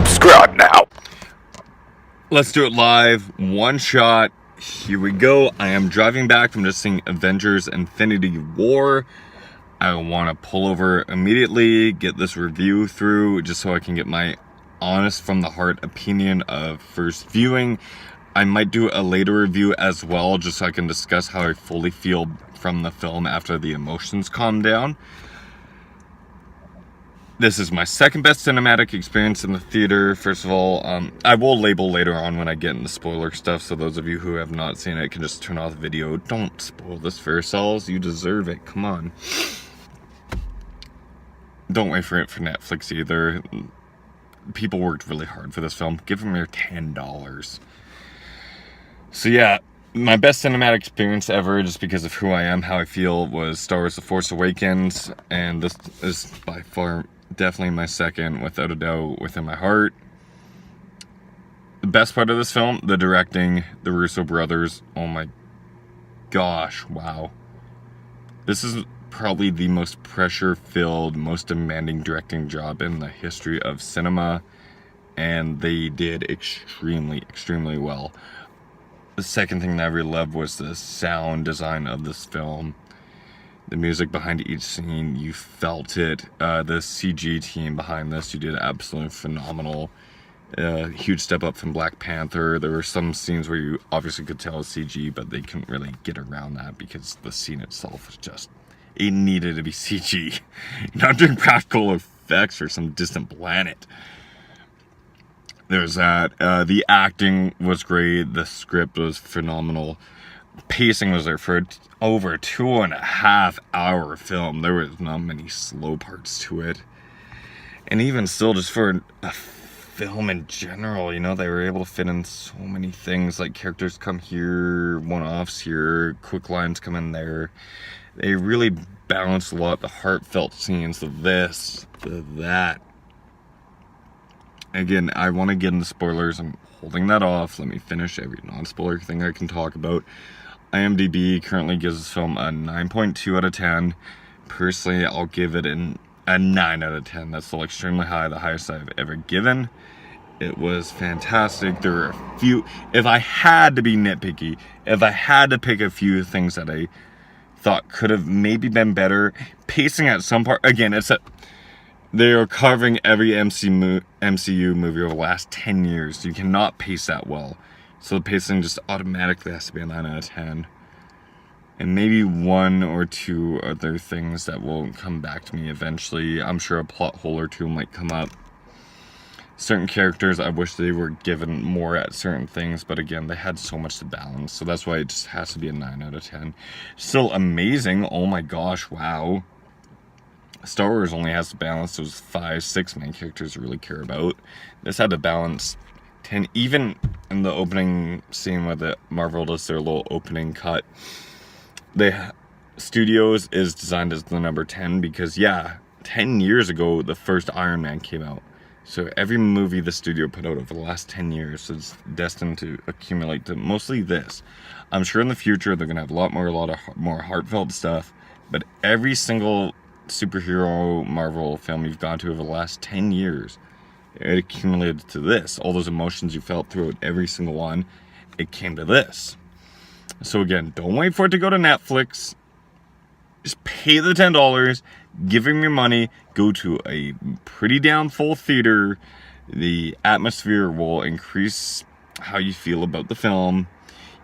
Subscribe now. Let's do it live, one shot. Here we go. I am driving back from just seeing Avengers Infinity War. I want to pull over immediately, get this review through, just so I can get my honest from the heart opinion of first viewing. I might do a later review as well, just so I can discuss how I fully feel from the film after the emotions calm down. This is my second best cinematic experience in the theater. First of all, I will label later on when I get into spoiler stuff, so those of you who have not seen it can just turn off the video. Don't spoil this for yourselves. You deserve it. Come on. Don't wait for it for Netflix either. People worked really hard for this film. Give them your $10. So yeah, my best cinematic experience ever, just because of who I am, how I feel, was Star Wars The Force Awakens, and this is by far definitely my second, without a doubt, within my heart. The best part of this film, the directing, the Russo brothers. Oh my gosh, wow. This is probably the most pressure-filled, most demanding directing job in the history of cinema, and they did extremely, extremely well. The second thing that I really loved was the sound design of this film. The music behind each scene, you felt it. The CG team behind this, you did absolutely phenomenal. Huge step up from Black Panther. There were some scenes where you obviously could tell it was CG, but they couldn't really get around that because the scene itself was just, it needed to be CG. Not doing practical effects for some distant planet. There's that. The acting was great. The script was phenomenal. Pacing was there for over 2.5 hour film. There was not many slow parts to it. And even still, just for a film in general, you know, they were able to fit in so many things, like characters come here, one-offs here, quick lines come in there. They really balanced a lot, the heartfelt scenes of this, the that. Again, I want to get into spoilers. I'm holding that off. Let me finish every non-spoiler thing I can talk about. IMDb currently gives this film a 9.2 out of 10. Personally, I'll give it a 9 out of 10. That's still extremely high, the highest I've ever given. It was fantastic. There were a few, if I had to be nitpicky, if I had to pick a few things that I thought could have maybe been better, pacing at some part, again, they are covering every MCU movie over the last 10 years. You cannot pace that well. So the pacing just automatically has to be a 9 out of 10. And maybe one or two other things that will come back to me eventually. I'm sure a plot hole or two might come up. Certain characters, I wish they were given more at certain things. But again, they had so much to balance. So that's why it just has to be a 9 out of 10. Still amazing. Oh my gosh, wow. Star Wars only has to balance those 5-6 main characters you really care about. This had to balance 10, even in the opening scene where the Marvel does their little opening cut. The Studios is designed as the number 10 because, yeah, 10 years ago, the first Iron Man came out. So every movie the studio put out over the last 10 years is destined to accumulate to mostly this. I'm sure in the future they're going to have a lot more heartfelt stuff, but every single superhero Marvel film you've gone to over the last 10 years, it accumulated to this. All those emotions you felt throughout every single one, it came to this. So again, don't wait for it to go to Netflix. Just pay the $10, give them your money, go to a pretty damn full theater. The atmosphere will increase how you feel about the film.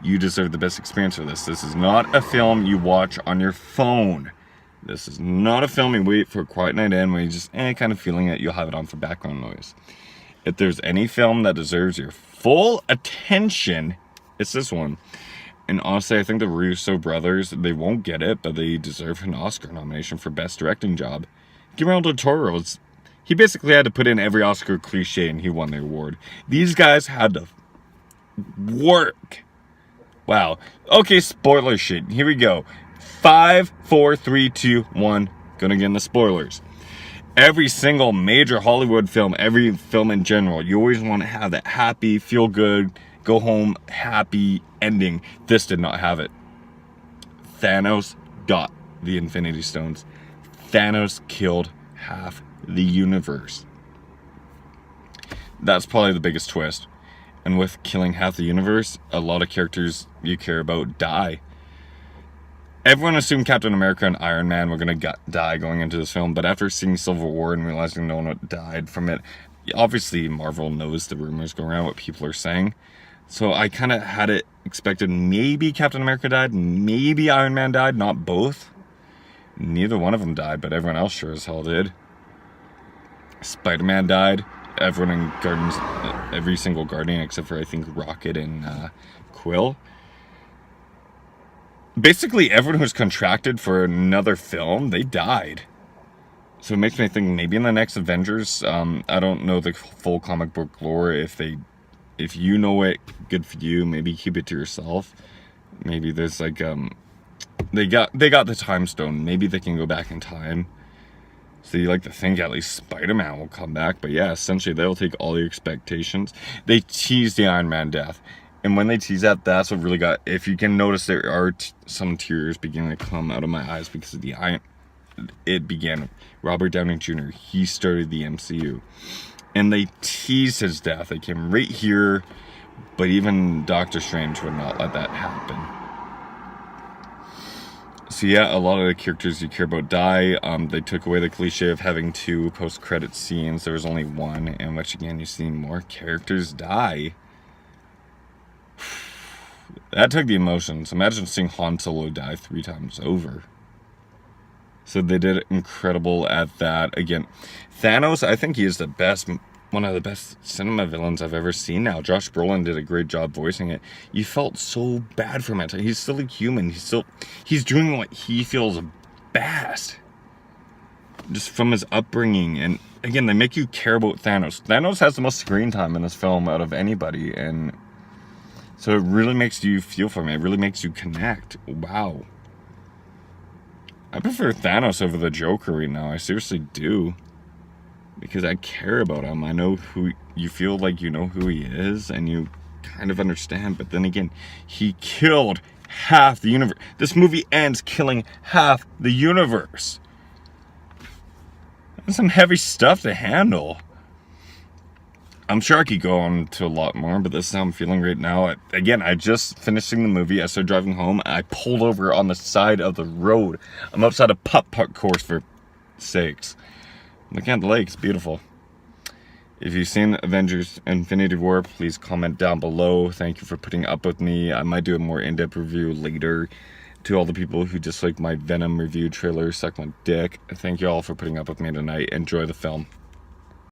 You deserve the best experience for this. This is not a film you watch on your phone. This is not a film you wait for a quiet night in where you just kind of feeling it, you'll have it on for background noise. If there's any film that deserves your full attention, it's this one. And honestly, I think the Russo brothers, they won't get it, but they deserve an Oscar nomination for Best Directing Job. Guillermo del Toro, he basically had to put in every Oscar cliche and he won the award. These guys had to work. Wow. Okay, spoiler shit. Here we go. 5, 4, 3, 2, 1. Gonna get into spoilers. Every single major Hollywood film, every film in general, you always want to have that happy, feel good, go home, happy ending. This did not have it. Thanos got the Infinity Stones. Thanos killed half the universe. That's probably the biggest twist. And with killing half the universe, a lot of characters you care about die. Everyone assumed Captain America and Iron Man were going to die going into this film, but after seeing Civil War and realizing no one died from it, obviously Marvel knows the rumors going around, what people are saying. So I kind of had it expected maybe Captain America died, maybe Iron Man died, not both. Neither one of them died, but everyone else sure as hell did. Spider-Man died. Everyone in Guardians, every single Guardian except for I think Rocket and Quill. Basically everyone who's contracted for another film, they died. So it makes me think maybe in the next Avengers, I don't know the full comic book lore. If you know it, good for you. Maybe keep it to yourself. Maybe there's like they got the time stone. Maybe they can go back in time. So you like to think at least Spider-Man will come back. But yeah, essentially they'll take all your expectations. They tease the Iron Man death. And when they tease that, that's what really got... If you can notice, there are some tears beginning to come out of my eyes because of the Iron... It began... Robert Downey Jr., he started the MCU. And they teased his death. They came right here. But even Doctor Strange would not let that happen. So yeah, a lot of the characters you care about die. They took away the cliche of having 2 post-credit scenes. There was only 1, in which again you see more characters die. That took the emotions. Imagine seeing Han Solo die 3 times over. So they did incredible at that. Again, Thanos, I think he is one of the best cinema villains I've ever seen now. Josh Brolin did a great job voicing it. You felt so bad for him. He's still a human. He's doing what he feels best. Just from his upbringing. And again, they make you care about Thanos. Thanos has the most screen time in this film out of anybody. And so it really makes you feel for him. It really makes you connect. Wow. I prefer Thanos over the Joker right now. I seriously do. Because I care about him. I know who... You feel like you know who he is. And you kind of understand. But then again, he killed half the universe. This movie ends killing half the universe. That's some heavy stuff to handle. I'm sure I could go on to a lot more, but this is how I'm feeling right now. I just finishing the movie. I started driving home. I pulled over on the side of the road. I'm outside a putt-putt course for sakes. Looking at the lake. It's beautiful. If you've seen Avengers Infinity War, please comment down below. Thank you for putting up with me. I might do a more in-depth review later. To all the people who dislike my Venom review trailer, suck my dick. Thank you all for putting up with me tonight. Enjoy the film.